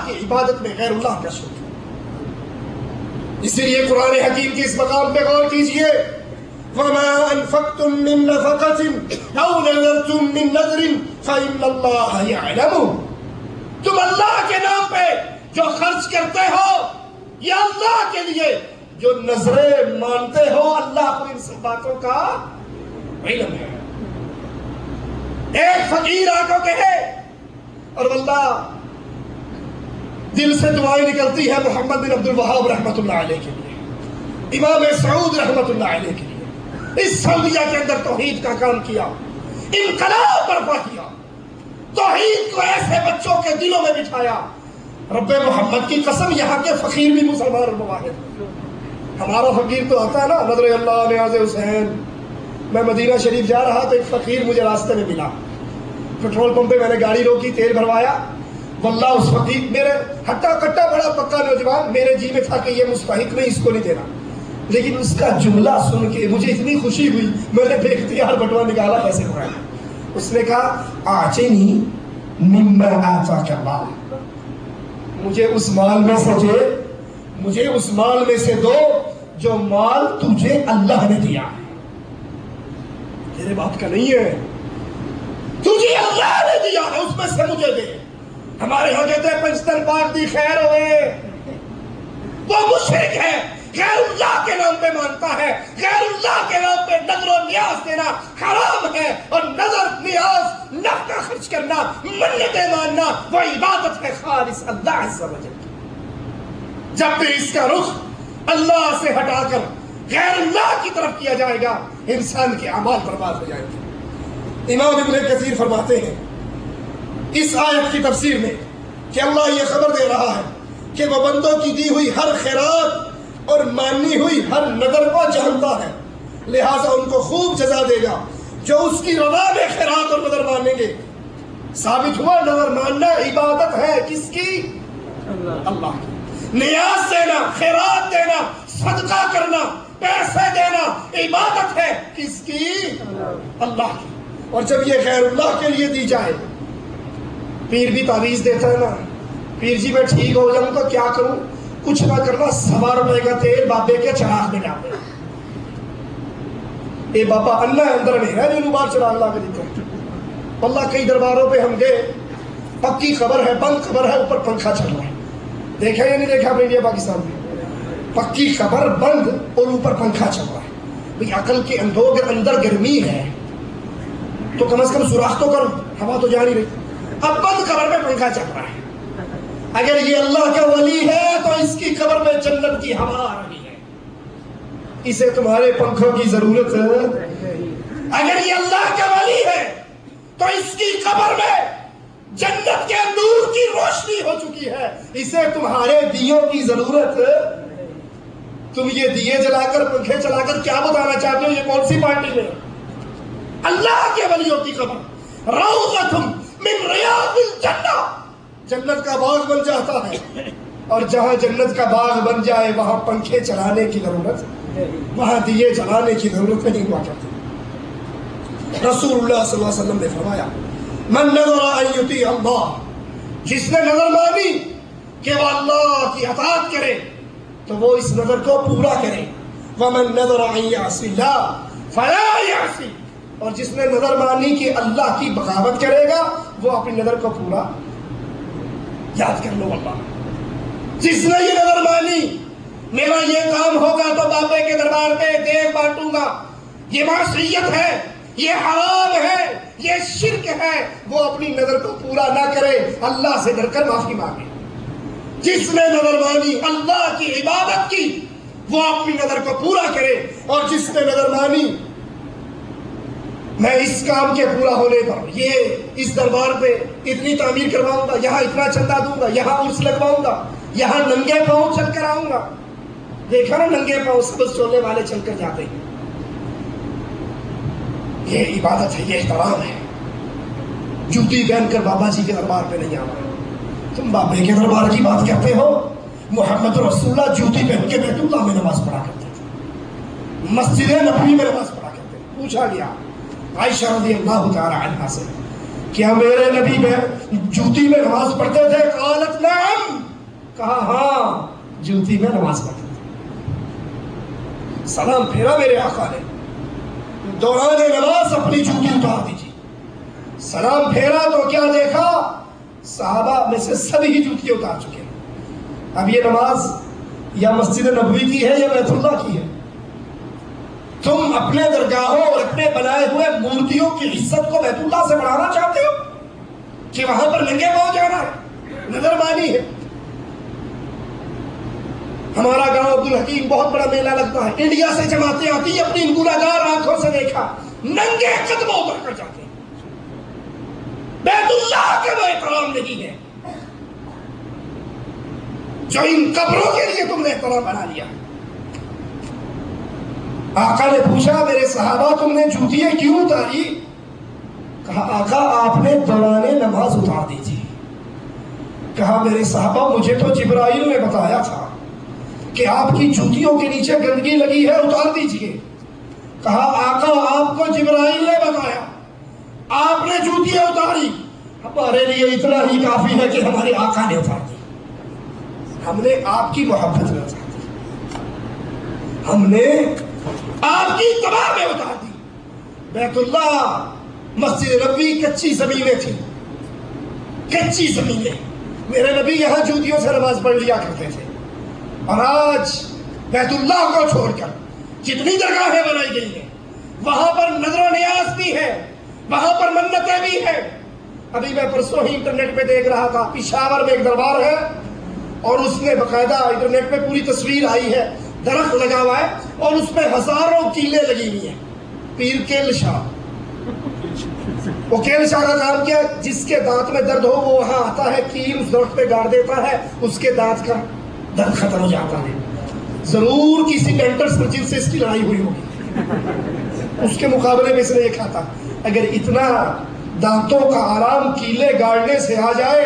کی عبادت میں غیر اللہ کا شرک ہے۔ اسی لیے قرآن حکیم کی اس مقام پہ غور کیجئے، وَمَا أَنفَقْتُم مِّن نَفَقَةٍ أَوْ نَذَرْتُم مِّن نَذْرٍ فَإِنَّ اللَّهَ يَعْلَمُهُ۔ تم اللہ کے نام پہ جو خرچ کرتے ہو یا اللہ کے لیے جو نظریں مانتے ہو، اللہ کو ان سب باتوں کا علم ہے۔ ایک فقیر آ کو کہے اور واللہ دل سے دعائیں نکلتی ہے محمد بن عبد الوہاب رحمۃ اللہ علیہ کے لیے، امام سعود رحمۃ اللہ علیہ کے لیے، اس سعودیہ کے اندر توحید کا کام کیا، انقلاب برپا کیا، توحید کو ایسے بچوں کے دلوں میں بٹھایا۔ رب محمد کی قسم یہاں کے فقیر بھی مسلمان اور مواحد۔ ہمارا فقیر تو آتا ہے نا، نظر اللہ نیاز حسین۔ میں مدینہ شریف جا رہا تو ایک فقیر مجھے راستے میں ملا، پیٹرول پمپ پہ میں نے گاڑی روکی، تیل بھروایا۔ واللہ اس فقیر میرے ہٹا کٹا بڑا پکا نوجوان، میرے جی میں تھا کہ یہ مستحق نہیں، اس کو نہیں دینا، لیکن اس کا جملہ سن کے مجھے اتنی خوشی ہوئی، میں نے بے اختیار بٹوا نکالا، پیسے بھرائے۔ اس نے کہا آچینی مما آتاک اللہ، مجھے اس مال میں سے دو جو مال تجھے اللہ نے دیا، تیرے باپ کا نہیں ہے، تجھے اللہ نے دیا ہے، اس میں سے مجھے دے۔ ہمارے یہاں کہتے ہیں پنجتن پاک دی خیر ہوئے، وہ مشرک ہے، غیر اللہ کے نام پہ مانتا ہے، غیر اللہ کے نام پہ نظر و نیاز دینا حرام ہے، اور نظر نیاز نفقہ خرچ کرنا منتیں ماننا وہ عبادت ہے خالص اللہ عز و جل۔ جب بھی اس کا رخ اللہ سے ہٹا کر غیر اللہ کی طرف کیا جائے گا، انسان کے اعمال برباد ہو جائیں گے۔ امام ابن کثیر فرماتے ہیں اس آیت کی تفسیر میں کہ اللہ یہ خبر دے رہا ہے کہ وہ بندوں کی دی ہوئی ہر خیرات اور مانی ہوئی ہر نظر کو جانتا ہے، لہٰذا ان کو خوب جزا دے گا جو اس کی رضا میں خیرات اور نظر مانیں گے۔ ثابت ہوا نظر ماننا عبادت ہے کس کی؟ اللہ کی۔ نیاز دینا، خیرات دینا، صدقہ کرنا، پیسے دینا عبادت ہے کس کی؟ اللہ کی۔ اور جب یہ غیر اللہ کے لیے دی جائے، پیر بھی تعویذ دیتا ہے نا، پیر جی میں ٹھیک ہو جاؤں تو کیا کروں؟ کچھ نہ کرنا، 100 روپے کا تیل بابے کے چراغ میں ڈال دے۔ اے بابا اللہ اندر میں ہے جو بار چراغ لا کے دیتے ہیں۔ اللہ کئی درباروں پہ ہم گئے، پکی خبر ہے، بند خبر ہے، اوپر پنکھا چل رہا ہے، دیکھا یا نہیں دیکھا آپ نے انڈیا پاکستان میں؟ پکی خبر بند اور اوپر پنکھا چل رہا ہے۔ بھئی عقل کے اندر گرمی ہے تو کم از کم سوراخ تو کرو، ہوا تو جا نہیں رہی۔ اب بند خبر میں پنکھا چل رہا ہے۔ اگر یہ اللہ کا ولی ہے تو اس کی قبر میں جنت کی ہوا آ رہی ہے، اسے تمہارے پنکھوں کی ضرورت ہے۔ اگر یہ اللہ کا ولی ہے تو اس کی قبر میں جنت کے نور کی روشنی ہو چکی ہے، اسے تمہارے دیوں کی ضرورت ہے۔ تم یہ دیے جلا کر پنکھے چلا کر کیا بتانا چاہتے ہو؟ یہ کون سی پارٹی ہے؟ اللہ کے ولیوں کی قبر روضۃ من ریاض الجنہ، جنت کا باغ بن جاتا ہے، اور جہاں جنت کا باغ بن جائے وہاں پنکھے چلانے کی ضرورت، وہاں دیے جلانے کی ضرورت نہیں ہوا کرتی۔ رسول اللہ صلی اللہ علیہ وسلم نے فرمایا من نظر ان یطیع اللہ، جس نے نظر مانی کہ وہ اللہ کی اطاعت کرے تو وہ اس نظر کو پورا کرے، ومن نظر ان یعصی اللہ فلا یعصی، اور جس نے نظر مانی کہ اللہ کی بغاوت کرے گا وہ اپنی نظر کو پورا، یاد کر لو اللہ، جس نے یہ نظر مانی میرا یہ کام ہوگا تو بابے کے دربار پہ دیگ بانٹوں گا، یہ معصیت ہے، یہ حرام ہے، یہ شرک ہے، وہ اپنی نظر کو پورا نہ کرے، اللہ سے ڈر کر معافی مانگے۔ جس نے نظر مانی اللہ کی عبادت کی وہ اپنی نظر کو پورا کرے، اور جس نے نظر مانی میں اس کام کے پورا ہونے پر یہ اس دربار پہ اتنی تعمیر کرواؤں گا، یہاں اتنا چندہ دوں گا، یہاں عرس لگواؤں گا، یہاں ننگے پاؤں چل کر آؤں گا، دیکھا نا ننگے پاؤں سبز چولے والے چل کر جاتے ہیں، یہ عبادت ہے، یہ احترام ہے۔ جوتی پہن کر بابا جی کے دربار پہ نہیں آنا۔ تم بابے کے دربار کی بات کرتے ہو؟ محمد رسول اللہ جوتی پہن کے بیت اللہ میں نماز پڑھا کرتے تھے، مسجد نبوی میں نماز پڑھا کرتے تھے۔ پوچھا گیا عائشہ رضی اللہ تعالی عنہا سے کیا میرے نبی میں جوتی میں نماز پڑھتے تھے؟ قالت نعم، کہا ہاں جوتی میں نماز پڑھتا تھا۔ سلام پھیرا میرے آقا نے، دوران نماز اپنی جوتی اتار دیجیے۔ سلام پھیرا تو کیا دیکھا، صحابہ میں سے سبھی جوتی اتار چکے ہیں۔ اب یہ نماز یا مسجد نبوی کی ہے یا بیت اللہ کی ہے؟ تم اپنے درگاہوں اور اپنے بنائے ہوئے مورتیوں کی عزت کو بیت اللہ سے بڑھانا چاہتے ہو کہ وہاں پر ننگے پاؤں جانا ہے؟ نظر مانی ہے۔ ہمارا گاؤں عبدالحکیم بہت بڑا میلہ لگتا ہے، انڈیا سے جماعتیں آتی ہیں، اپنی گناہگار آنکھوں سے دیکھا، ننگے قدموں اتر کر جاتے ہیں۔ بیت اللہ کا وہ احترام نہیں ہے جو ان قبروں کے لیے تم نے احترام بنا لیا۔ آقا نے پوچھا میرے صحابہ تم نے جوتیاں کیوں اتاری؟ کہا آقا آپ نے دوران نماز اتار دیجیے۔ کہا میرے صحابہ مجھے تو جبرائیل نے بتایا تھا کہ آپ کی جوتیوں کے نیچے گندگی لگی ہے، اتار دیجیے۔ کہا آقا آپ کو جبرائیل نے بتایا، آپ نے جوتیاں اتاری، ہمارے لیے اتنا ہی کافی ہے کہ ہمارے آقا نے اتار دی۔ ہم نے آپ کی محبت میں اتار دی، ہم نے آپ کی اتباع میں اتار دی۔ بیت اللہ مسجد نبوی کچی زمینیں تھیں، کچی زمینیں، میرے نبی یہاں جوتیوں سے نماز پڑھ لیا کرتے تھے۔ اور آج بیت اللہ کو چھوڑ کر جتنی درگاہیں بنائی گئی ہیں وہاں پر نظر و نیاز بھی ہے، وہاں پر منتیں بھی ہیں۔ ابھی میں پرسوں ہی انٹرنیٹ پہ دیکھ رہا تھا، پشاور میں ایک دربار ہے اور اس میں باقاعدہ انٹرنیٹ پہ پوری تصویر آئی ہے، درخت لگا ہوا ہے اور اس میں ہزاروں کیلیں لگی ہوئی ہیں۔ پیر کیل شاہ، وہ کیل شاہ کا کام کیا، جس کے دانت میں درد ہو وہ وہاں آتا ہے، کیل اس درخت پہ گاڑ دیتا ہے، اس کے دانت کا درد ختم ہو جاتا ہے۔ ضرور کسی ڈینٹل سرجن سے اس کی لڑائی ہوئی ہوگی، اس کے مقابلے میں اس نے یہ کہا تھا اگر اتنا دانتوں کا آرام کیلے گاڑنے سے آ جائے،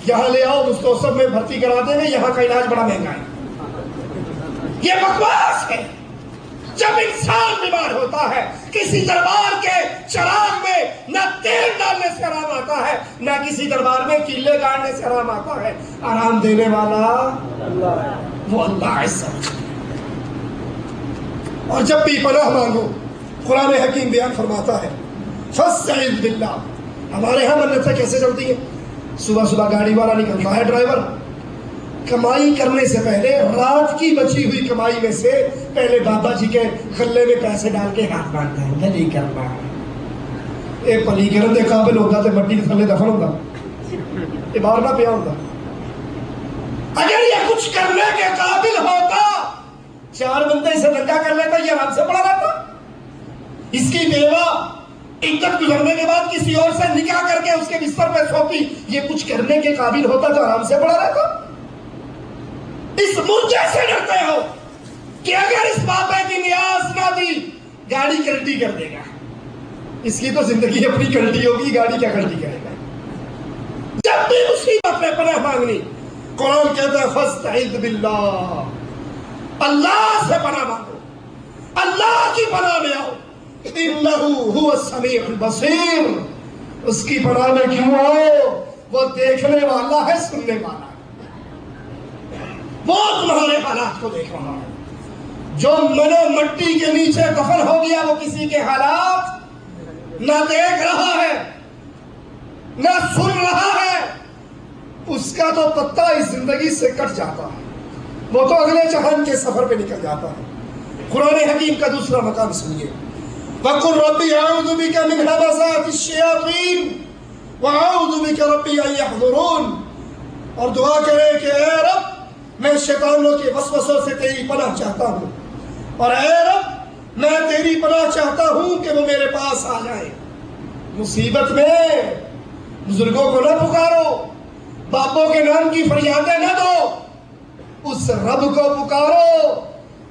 یہاں لے آؤ مستوصف میں بھرتی کرا دیں گے، یہاں کا علاج بڑا مہنگا ہے۔ یہ بکواس ہے۔ جب انسان بیمار ہوتا ہے کسی دربار کے چراغ میں نہ تیل ڈالنے سے آرام آتا ہے، نہ کسی دربار میں کیلے گاڑنے سے آرام آتا ہے۔ آرام دینے والا وہ اللہ عز و جل۔ اور جب بھی پناہ مانگو، قرآن حکیم بیان فرماتا ہے فاستعذ باللہ۔ ہمارے ہاں منتیں کیسے چلتی ہیں؟ صبح صبح گاڑی والا نکلتا ہے، ڈرائیور کمائی کرنے سے پہلے رات کی بچی ہوئی کمائی میں سے پہلے بابا جی کے غلے میں پیسے ڈال کے ہاتھ باندھتا ہے، نہیں کرنا یہ پلی کرن دے قابل ہوتا تو مٹی کے تھلے دفن ہوتا، یہ باہر نہ پیا ہوتا۔ اگر یہ کچھ کرنے کے قابل ہوتا، چار بندے اسے دنگا کر لیتا، یہ آرام سے پڑا رہتا۔ اس کی بیوہ عدت گزرنے کے بعد کسی اور سے نکاح کر کے اس کے بستر پہ سوتی، یہ کچھ کرنے کے قابل ہوتا تو آرام سے پڑا رہتا۔ اس مرجے سے ڈرتے ہو کہ اگر اس بابے کی نیاز نہ دی گاڑی کلٹی کر دے گا، اس کی تو زندگی اپنی کلٹی ہوگی، گاڑی کیا کلٹی کرے گا۔ جب بھی مصیبت میں پناہ مانگنی، قرآن کہتا ہے فاستعذ باللہ، اللہ سے پناہ مانگو، اللہ کی پناہ میں آؤ۔ انہ هو السمیع البصیر، اس کی پناہ میں کیوں آؤ؟ وہ دیکھنے والا ہے، سننے والا ہے، وہ تمہارے حالات کو دیکھ رہا ہے۔ جو منو مٹی کے نیچے دفن ہو گیا وہ کسی کے حالات نہ دیکھ رہا ہے نہ سن رہا ہے، اس کا تو پتہ اس زندگی سے کٹ جاتا ہے، وہ تو اگلے جہان کے سفر پہ نکل جاتا ہے۔ قرآن حکیم کا دوسرا مقام سنیے، وَقُلْ رَبِّ أَعُوذُ بِكَ مِنْ هَمَزَاتِ الشَّيَاطِينِ وَأَعُوذُ بِكَ رَبِّ أَنْ يَحْضُرُونَ، اور دعا کرے کہ اے رب میں شیطانوں کے وسوسوں سے تیری پناہ چاہتا ہوں، اور اے رب میں تیری پناہ چاہتا ہوں کہ وہ میرے پاس آ جائیں۔ مصیبت میں بزرگوں کو نہ پکارو، باپوں کے نام کی فریادیں نہ دو، اس رب کو پکارو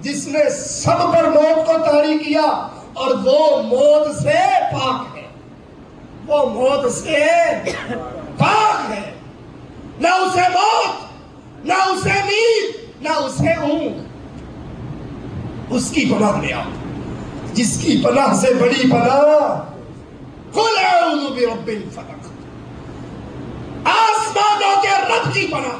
جس نے سب پر موت کو طاری کیا اور وہ موت سے پاک ہے، وہ موت سے پاک ہے، نہ اسے موت، نہ اسے نیند، نہ اسے اونگ۔ اس کی پناہ میں آؤ، جس کی پناہ سے بڑی پناہ قل اعوذ برب الفلق، آسمانوں کے رب کی پناہ،